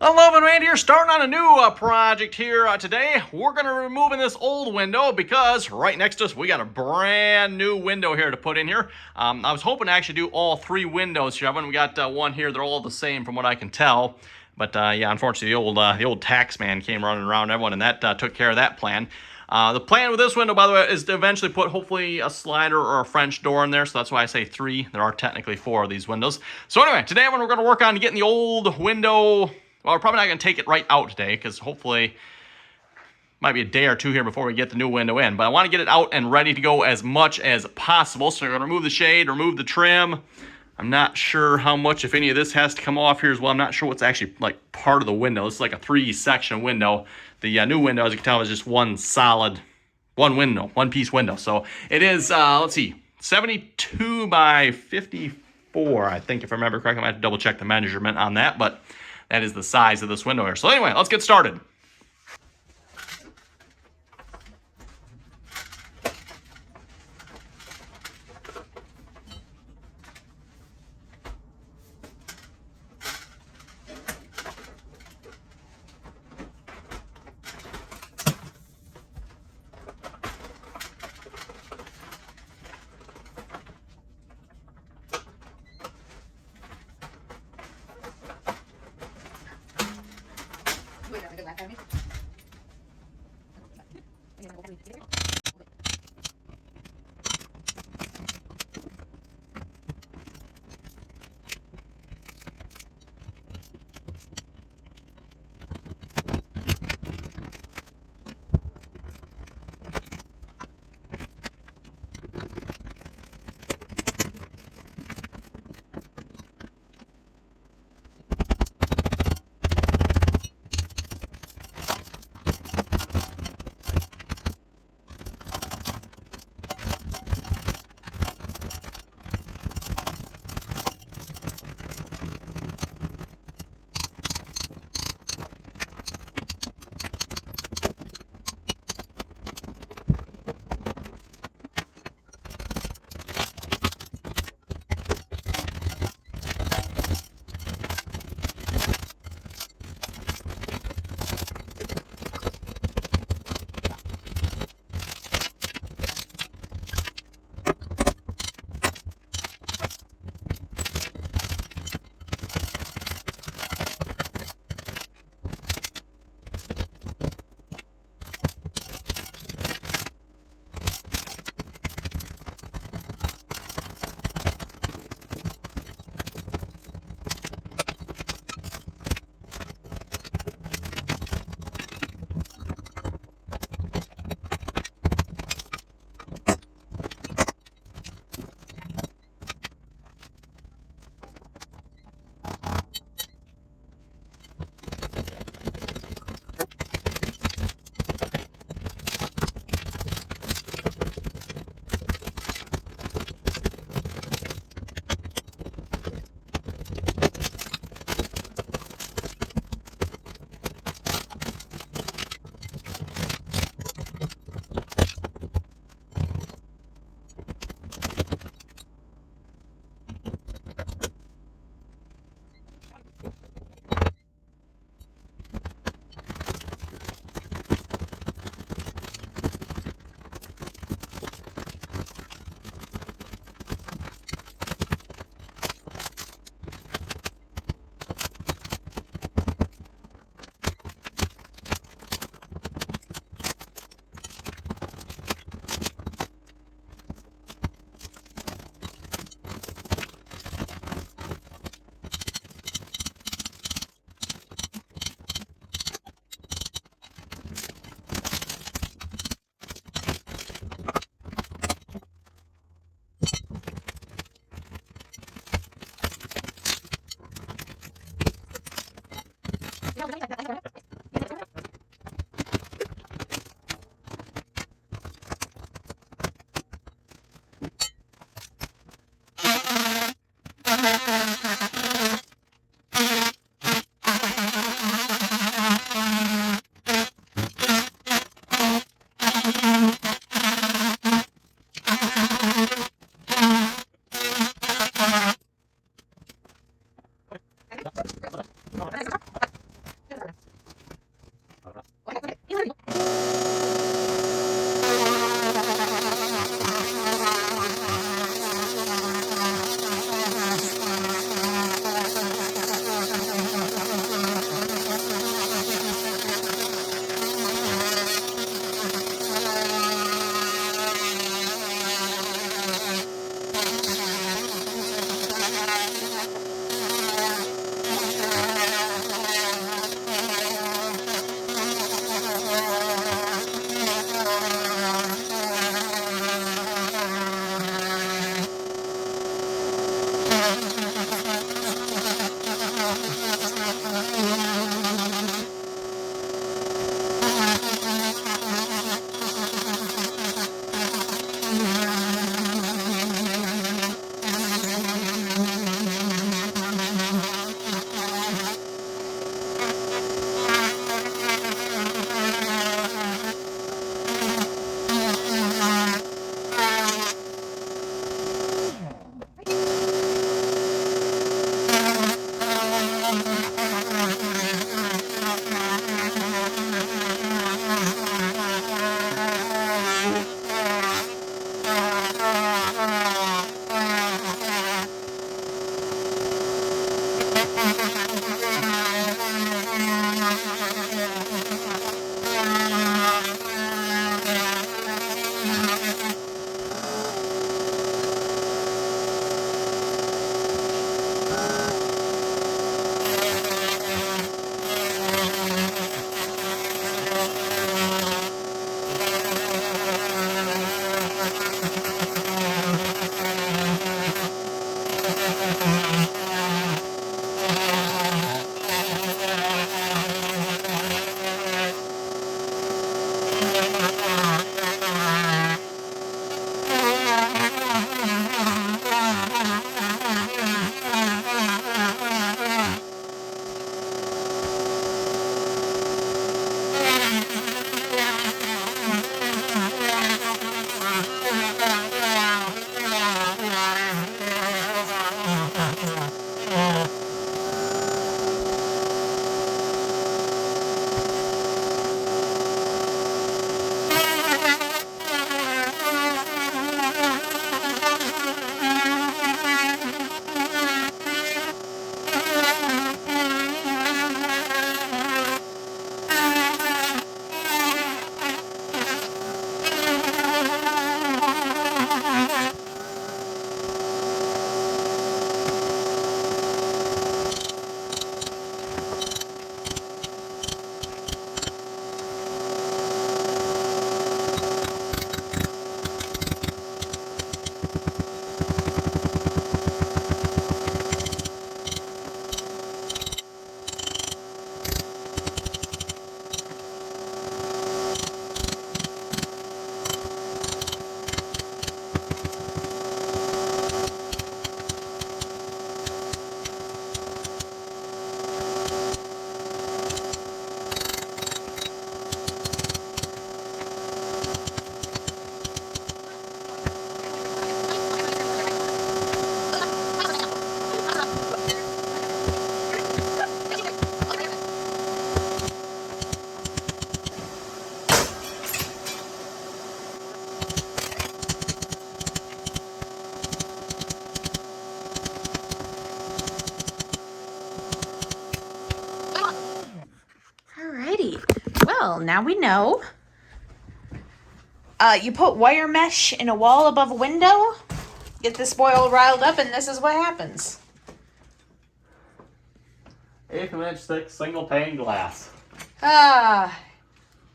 Hello, Randy here, starting on a new project here today. We're going to be removing this old window because right next to us, we got a brand new window here to put in here. I was hoping to actually do all three windows here. We got one here. They're all the same from what I can tell. But yeah, unfortunately, the old tax man came running around everyone, and that took care of that plan. The plan with this window, by the way, is to eventually put hopefully a slider or a French door in there. So that's why I say three. There are technically four of these windows. So anyway, today we're going to work on getting the old window. Well, we're probably not going to take it right out today because hopefully might be a day or two here before we get the new window in. But I want to get it out and ready to go as much as possible. So we're going to remove the shade, remove the trim. I'm not sure how much, if any of this has to come off here as well. I'm not sure what's actually like part of the window. It's like a 3-section window. The new window, as you can tell, is just one solid, one-piece window. So it is, let's see, 72 by 54, I think, if I remember correctly. I might have to double check the measurement on that, but that is the size of this window here. So anyway, let's get started. now we know. You put wire mesh in a wall above a window, get this boy all riled up, and this is what happens. 1/8 inch thick single pane glass.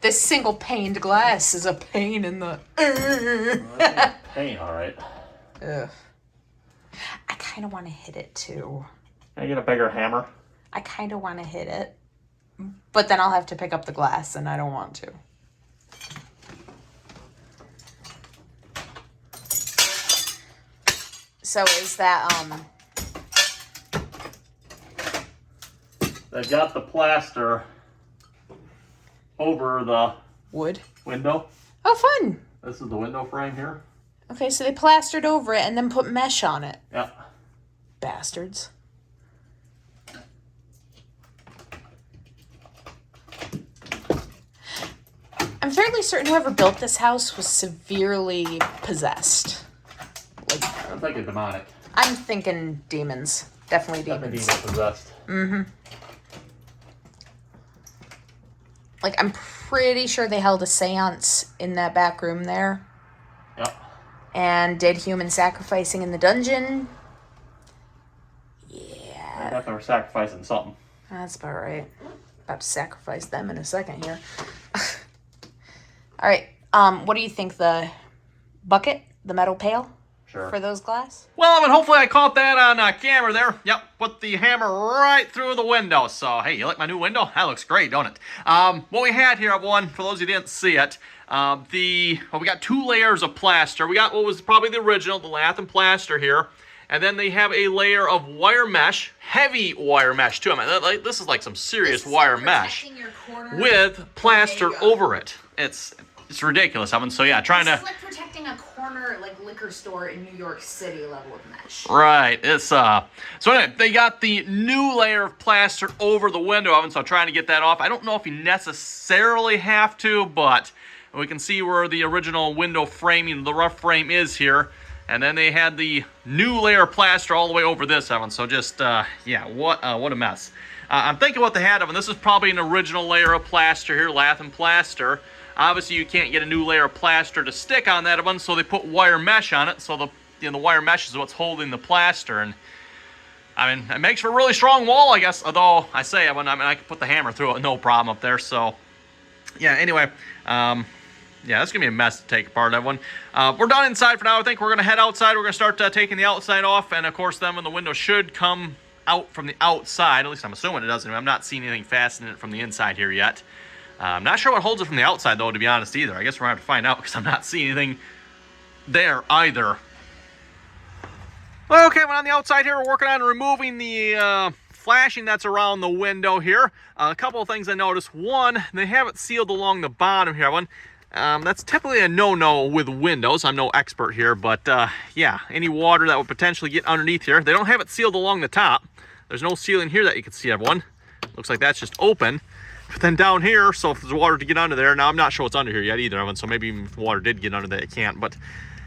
This single paned glass is a pain in the... Pain, all right. Ugh. I kind of want to hit it too. Can I get a bigger hammer? I kind of want to hit it, but then I'll have to pick up the glass, and I don't want to. So is that, They got the plaster over the wood? window. Oh, fun. This is the window frame here. Okay, so they plastered over it and then put mesh on it. Yeah. Bastards. I'm fairly certain whoever built this house was severely possessed. I'm thinking demonic. I'm thinking demons. Definitely demons. Demon possessed. Mm-hmm. Like, I'm pretty sure they held a seance in that back room there. Yep. And did human sacrificing in the dungeon. I Yeah. thought they were sacrificing something. That's about right. About to sacrifice them in a second here. All right. What do you think? The bucket? The metal pail? Sure. For those glass? Well, and hopefully I caught that on camera there. Yep, put the hammer right through the window. So, hey, you like my new window? That looks great, don't it? What we had here, everyone, for those who didn't see it, we got 2 layers of plaster. We got what was probably the original, the lath and plaster here. And then they have a layer of wire mesh, heavy wire mesh, too. I mean, this is like some serious wire mesh with plaster over it. It's ridiculous, Evan. So, yeah, trying to... It's like protecting a corner, like, liquor store in New York City level of mesh. Right. It's, so anyway, they got the new layer of plaster over the window oven, so I'm trying to get that off. I don't know if you necessarily have to, but we can see where the original window framing, the rough frame is here. And then they had the new layer of plaster all the way over this oven. So just, yeah, what a mess. I'm thinking what they had, Evan. This is probably an original layer of plaster here, lath and plaster. Obviously, you can't get a new layer of plaster to stick on that one, so they put wire mesh on it. So the wire mesh is what's holding the plaster, and I mean, it makes for a really strong wall, I guess. Although I mean, I could put the hammer through it, no problem up there. So yeah. Anyway, yeah, that's gonna be a mess to take apart that one. We're done inside for now. I think we're gonna head outside. We're gonna start taking the outside off, and of course, then when the window should come out from the outside. At least I'm assuming it doesn't. I'm not seeing anything fastening it from the inside here yet. I'm not sure what holds it from the outside, though, to be honest, either. I guess we're going to have to find out, because I'm not seeing anything there either. Okay, well, on the outside here, we're working on removing the flashing that's around the window here. A couple of things I noticed. One, they have it sealed along the bottom here. That's typically a no-no with windows. I'm no expert here, but yeah, any water that would potentially get underneath here. They don't have it sealed along the top. There's no ceiling here that you can see, everyone. Looks like that's just open. But then down here, so if there's water to get under there, now I'm not sure what's under here yet either, Evan, so maybe if water did get under there, it can't. But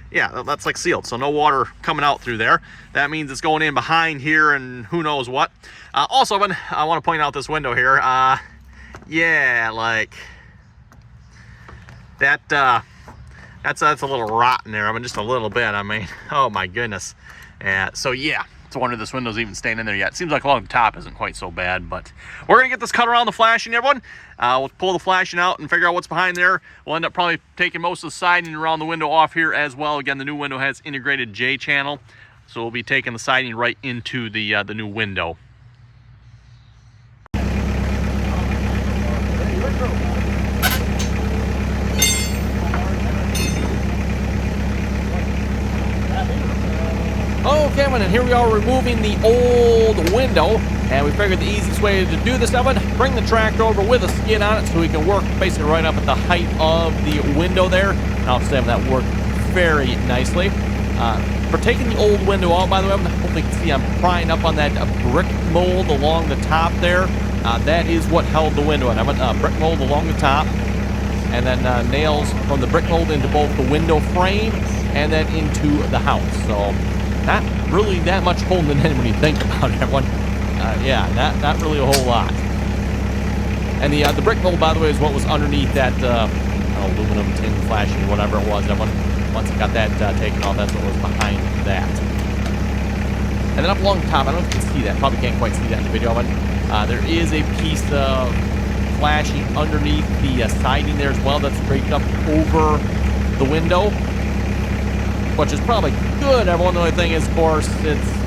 yeah, that's like sealed, so no water coming out through there. That means it's going in behind here and who knows what. Also, Evan, I want to point out this window here. Yeah, like that's a little rotten there. I mean, just a little bit. I mean, oh my goodness. So yeah. It's a wonder this window's even staying in there yet. Seems like along the top isn't quite so bad, but we're going to get this cut around the flashing, everyone. We'll pull the flashing out and figure out what's behind there. We'll end up probably taking most of the siding around the window off here as well. Again, the new window has integrated J channel, so we'll be taking the siding right into the new window. Okay, and here we are removing the old window, and we figured the easiest way to do this, Evan, bring the tractor over with a skid on it so we can work basically right up at the height of the window there. And I'll just have that work very nicely. For taking the old window out, by the way, hopefully you can see I'm prying up on that brick mold along the top there. That is what held the window in. I went brick mold along the top, and then nails from the brick mold into both the window frame and then into the house. So not really that much holding in when you think about it, everyone. Yeah, not really a whole lot. And the brick mold, by the way, is what was underneath that aluminum tin flashing, whatever it was. Once I got that taken off, that's what was behind that. And then up along the top, I don't know if you can see that. Probably can't quite see that in the video, but there is a piece of flashing underneath the siding there as well that's draped up over the window, which is probably good. Everyone, the only thing is, of course, it's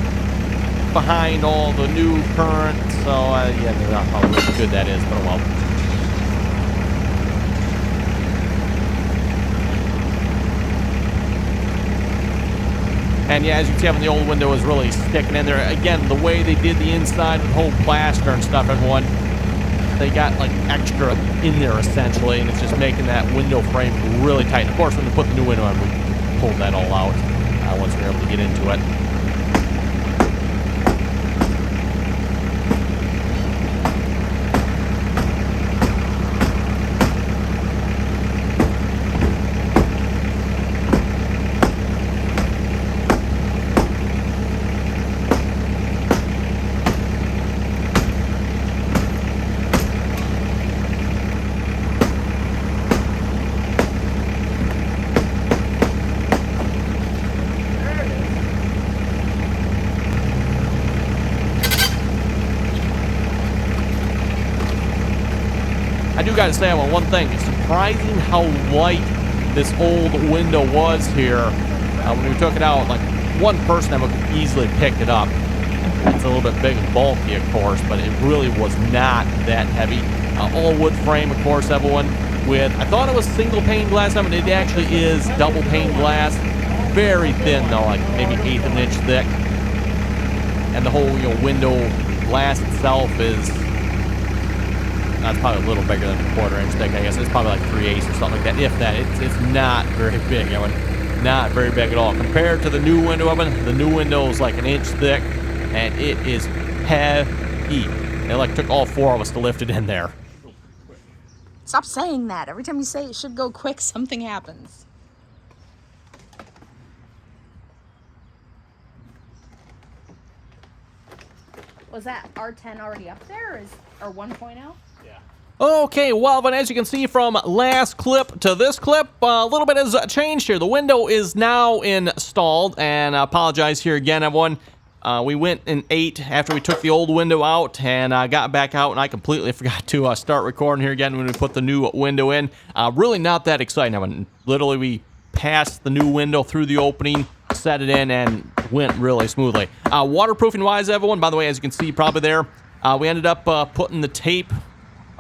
behind all the new current, so yeah, not how really good that is, but oh well. And yeah, as you can see, having the old window is really sticking in there. Again, the way they did the inside with the whole plaster and stuff, everyone, they got like extra in there essentially, and it's just making that window frame really tight. And of course, when they put the new window on, we pulled that all out once we were able to get into it. I do gotta say, well, one thing, it's surprising how light this old window was here. When we took it out, like one person could easily pick it up. It's a little bit big and bulky, of course, but it really was not that heavy. All wood frame, of course, everyone. With, I thought it was single pane glass, but it actually is double pane glass. Very thin, though, like maybe 1/8 of an inch thick. And the whole, window glass itself is. That's probably a little bigger than a 1/4 inch thick, I guess. It's probably like 3/8 or something like that. If that, it's not very big. Not very big at all. Compared to the new window oven, the new window is like 1 inch thick, and it is heavy. It like took all 4 of us to lift it in there. Stop saying that. Every time you say it should go quick, something happens. Was that R10 already up there, or 1.0? Okay, well, but as you can see from last clip to this clip, a little bit has changed here. The window is now installed, and I apologize here again, everyone. We went and ate after we took the old window out, and got back out, and I completely forgot to start recording here again when we put the new window in. Really not that exciting. I mean, literally, we passed the new window through the opening, set it in, and went really smoothly. Waterproofing-wise, everyone, by the way, as you can see probably there, we ended up putting the tape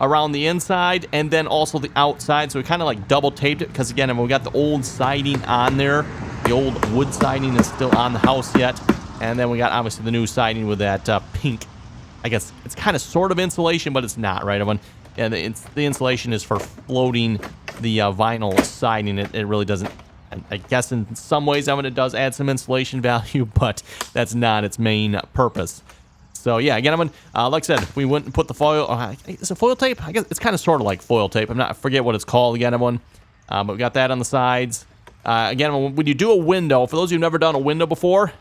around the inside and then also the outside, so we kind of like double taped it because again, we got the old siding on there. The old wood siding is still on the house yet, and then we got obviously the new siding with that pink, I guess it's kind of sort of insulation, but it's not, right, everyone? And the insulation is for floating the vinyl siding. It really doesn't, I guess in some ways, I mean, it does add some insulation value, but that's not its main purpose. So yeah, again, like I said, we went and put the foil. Is it foil tape? I guess it's kind of sort of like foil tape. I forget what it's called again, everyone. But we got that on the sides. Again, when you do a window, for those of you who've never done a window before,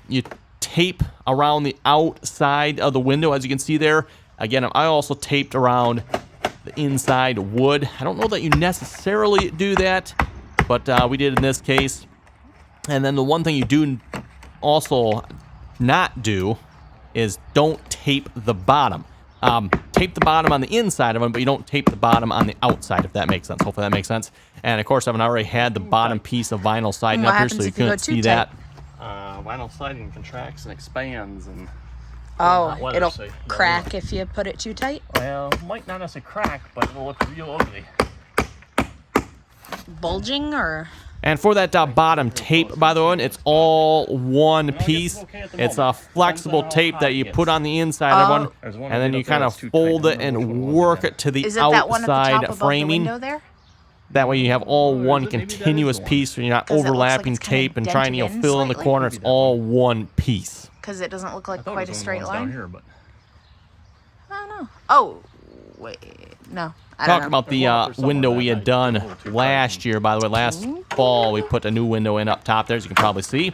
you tape around the outside of the window, as you can see there. Again, I also taped around the inside wood. I don't know that you necessarily do that, but we did in this case. And then the one thing you do also not do is don't tape the bottom. Tape the bottom on the inside of them, but you don't tape the bottom on the outside, if that makes sense. Hopefully that makes sense. And of course, I've already had the bottom piece of vinyl siding up here, so you couldn't see that. Vinyl siding contracts and expands, and it'll crack if you put it too tight? Well, might not necessarily crack, but it'll look real ugly. Bulging, or? And for that bottom tape, by the way, it's all one piece. It's a flexible tape that you put on the inside of one, and then you kind of fold it and work it to the outside framing. That way you have all one continuous piece, so you're not overlapping tape and trying to fill in the corner. It's all one piece. Because it doesn't look like quite a straight line? I don't know. Oh, wait, no. Talking about the window we had done last year, by the way, last fall, we put a new window in up top there, as you can probably see.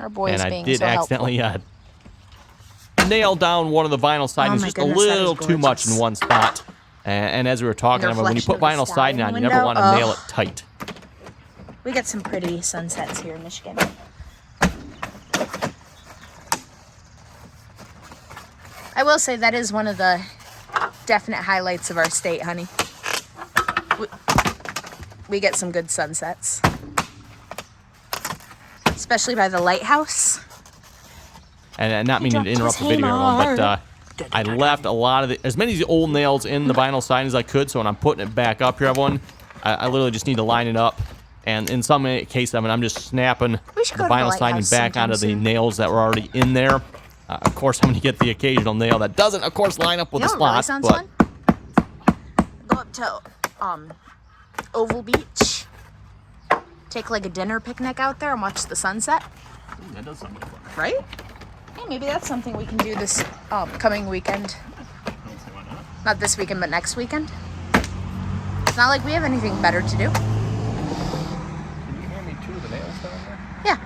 Our boy's and being I did so accidentally nail down one of the vinyl sidings just a little too much in one spot. And as we were talking, And the when you put reflection of vinyl the sky siding in on, the you never want window. to nail Ugh. it tight. We get some pretty sunsets here in Michigan. I will say that is one of the definite highlights of our state, honey. We get some good sunsets. Especially by the lighthouse. And not meaning to dropped interrupt the his video, everyone, hammer. but I left a lot of as many of the old nails in the vinyl siding as I could, so when I'm putting it back up here, everyone, I literally just need to line it up. And in some cases, I mean, I'm just snapping We should the go to the vinyl siding lighthouse back sometime onto the soon. nails that were already in there. Of course, I'm going to get the occasional nail that doesn't, of course, line up with You the know what really slots, sounds but fun? Go up to Oval Beach. Take like a dinner picnic out there and watch the sunset. that does sound fun. Right? Yeah, maybe that's something we can do this coming weekend. Not this weekend, but next weekend. It's not like we have anything better to do. Can you hear me too, the nails down there? Yeah.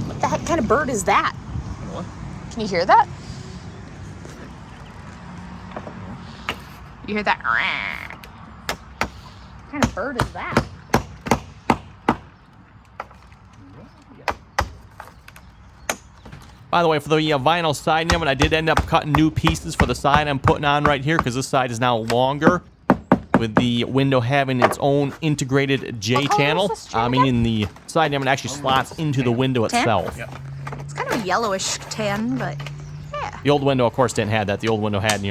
What the heck kind of bird is that? What? Can you hear that? You hear that? What kind of bird is that? By the way, for the vinyl siding, I did end up cutting new pieces for the side I'm putting on right here because this side is now longer, with the window having its own integrated J What color channel, is this trim meaning the side actually slots into the window Tan? itself. It's kind of a yellowish tan, but yeah. The old window, of course, didn't have that. The old window had,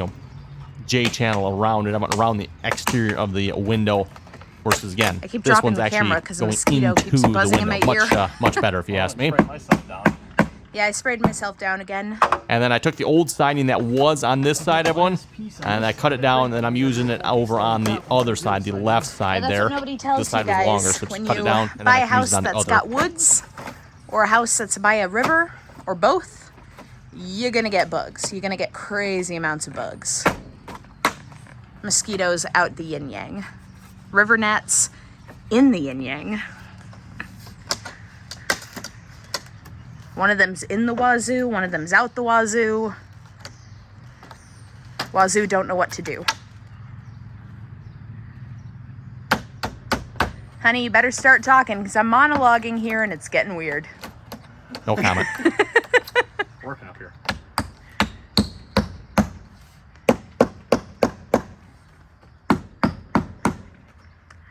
J channel around it. I went around the exterior of the window. Versus again, I keep this dropping one's the actually camera 'cause a going mosquito into keeps the buzzing in window. my ear. Much better, if you ask me. Yeah, I sprayed myself down again. And then I took the old siding that was on this side, everyone, and I cut it down, and then I'm using it over on the other side, the left side That's there. what nobody tells This side you was guys. longer, so When just cut you it down, and then buy I a can use house it on the that's other. got woods, or a house that's by a river, or both, you're gonna get bugs. You're gonna get crazy amounts of bugs. Mosquitoes out the yin yang. River gnats in the yin yang. One of them's in the wazoo, one of them's out the wazoo. Wazoo don't know what to do. Honey, you better start talking because I'm monologuing here and it's getting weird. No comment. Working up here.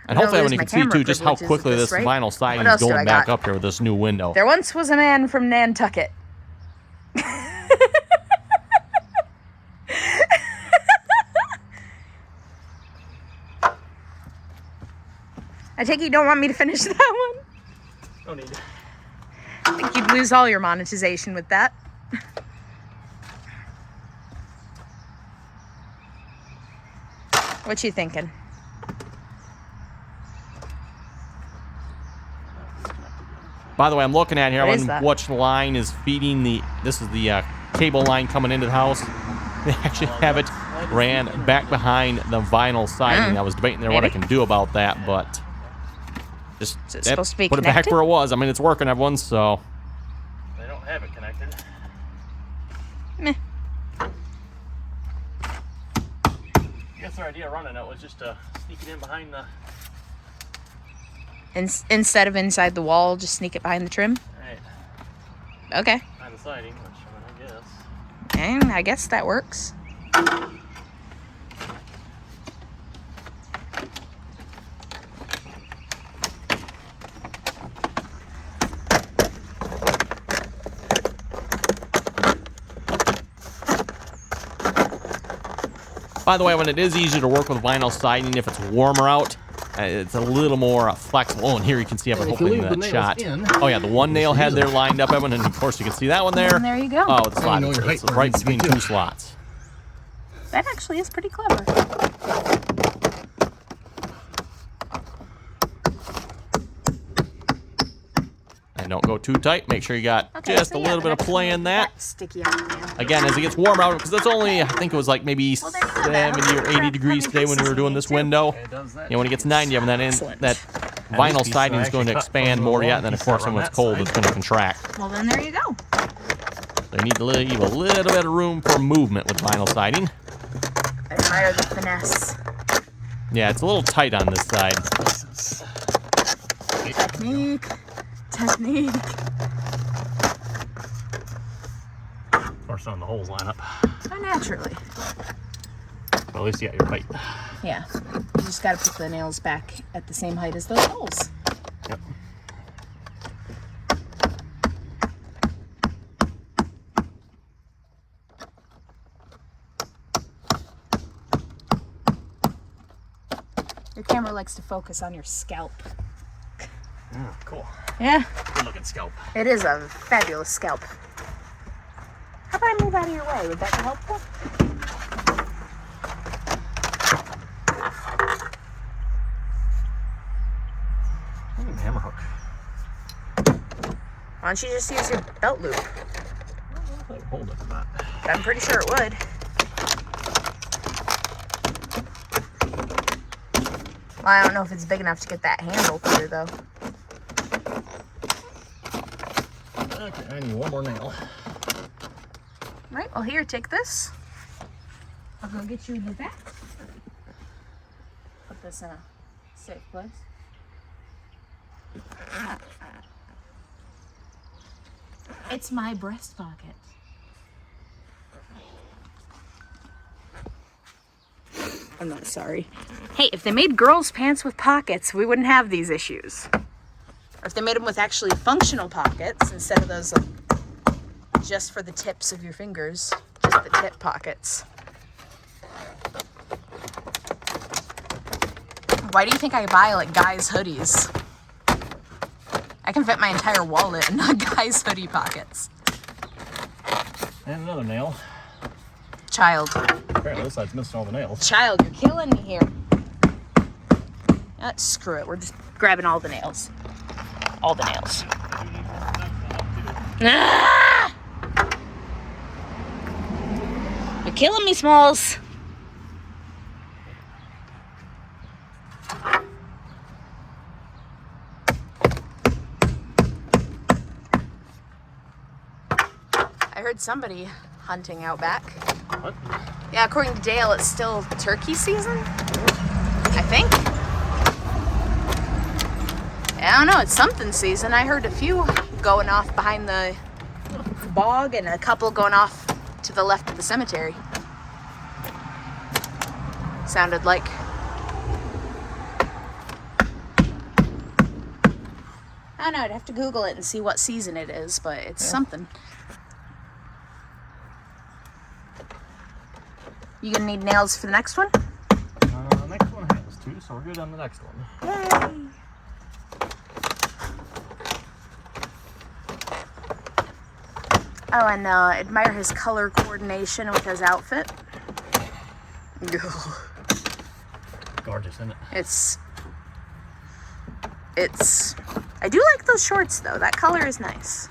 And I'm hopefully gonna everyone lose can my see camera too just how privileges quickly with this this, right? vinyl siding What is else do I going back got? up here with this new window. There once was a man from Nantucket. I take it you don't want me to finish that one? No need. I think you'd lose all your monetization with that. What you thinking? By the way, I'm looking at here What is on that? which line is feeding the. This is the cable line coming into the house. They actually have it ran back behind the vinyl siding. I was debating there what I Maybe. can do about that, but just Is it supposed to be put it back connected? where it was. I mean, it's working, everyone. So They don't have it connected. Meh. I guess their idea of running it was just to sneak it in behind the. Instead of inside the wall, just sneak it behind the trim? Right, Okay. behind the siding, which I guess. And I guess that works. by the way, when it is easier to work with vinyl siding, if it's warmer out, it's a little more flexible. Oh, and here you can see, Evan, And if you hopefully leave in the that nails shot. in, Oh yeah, the one nail head there lined up, Evan, and of course you can see that one there. And there you go. Oh, it's, Now you know slot. your It's height right needs to be between two too. slots. That actually is pretty clever. And don't go too tight. Make sure you got Okay, just so a yeah, little the bit of next play one in will that. get sticky on the nail. Again, as it gets warmer out, because that's only, I think it was like maybe Well, there you go, then. 70 or 80 degrees today when we were doing this window. It does that. You know, when it gets 90, Evan, that Excellent. vinyl piece siding is I going to actually cut expand from the more wall yet, and then of piece course that when on it's that cold, side. it's going to contract. Well, then there you go. They need to leave a little bit of room for movement with vinyl siding. I admire the finesse. Yeah, it's a little tight on this side. Technique. Technique. Of course, none of the holes line up. Oh, naturally. Well, at least you got your height. Yeah. You just gotta put the nails back at the same height as those holes. Yep. Your camera likes to focus on your scalp. Yeah, cool. Yeah, Good looking scalp. it is a fabulous scalp. How about I move out of your way? Would that be helpful? Hammer hook. Why don't you just use your belt loop? Hold it for that. I'm pretty sure it would. Well, I don't know if it's big enough to get that handle through, though. Okay, I need one more nail. Right, well, here, take this. I'll go get you the back. Put this in a safe place. It's my breast pocket. I'm not sorry. Hey, if they made girls' pants with pockets, we wouldn't have these issues. Or if they made them with actually functional pockets instead of those like, just for the tips of your fingers, just the tip pockets. Why do you think I buy like guys' hoodies? I can fit my entire wallet in a guy's hoodie pockets. And another nail. Child. Apparently this side's missing all the nails. Child, you're killing me here. Screw it. We're just grabbing all the nails. All the nails. Ah! You're killing me, Smalls. I heard somebody hunting out back. What? Yeah, according to Dale, it's still turkey season, I think. I don't know, it's something season. I heard a few going off behind the bog and a couple going off to the left of the cemetery. Sounded like. I don't know, I'd have to Google it and see what season it is, but it's something. You gonna need nails for the next one? Next one has two, so we're good on the next one. Yay! Oh, and admire his color coordination with his outfit. Gorgeous, isn't it? It's. I do like those shorts though. That color is nice.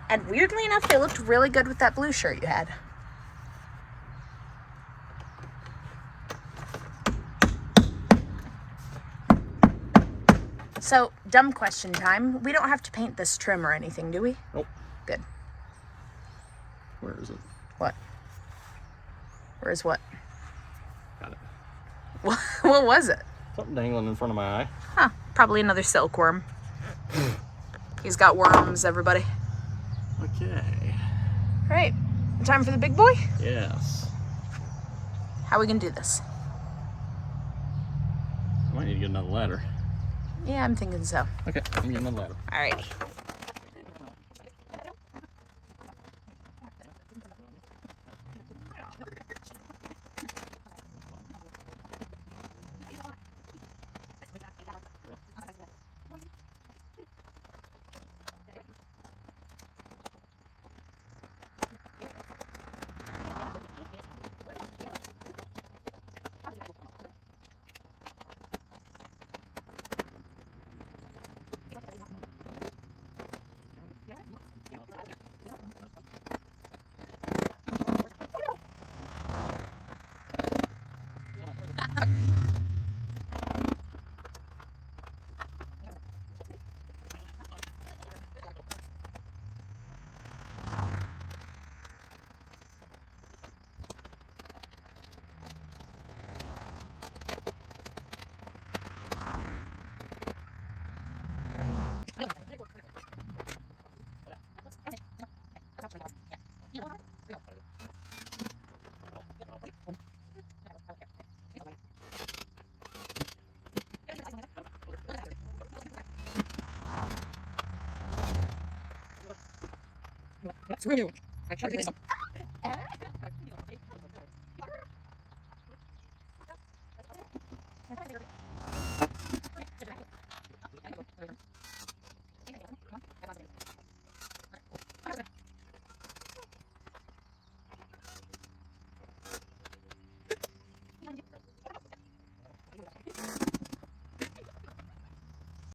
And weirdly enough, they looked really good with that blue shirt you had. So, dumb question time. We don't have to paint this trim or anything, do we? Nope. Good. Where is it? What? Where's what? Got it. What was it? Something dangling in front of my eye. Huh. Probably another silkworm. He's got worms, everybody. Okay. All right. Time for the big boy? Yes. How are we gonna do this? I might need to get another ladder. Yeah, I'm thinking so. Okay, let me get another ladder. Alrighty. Screw you.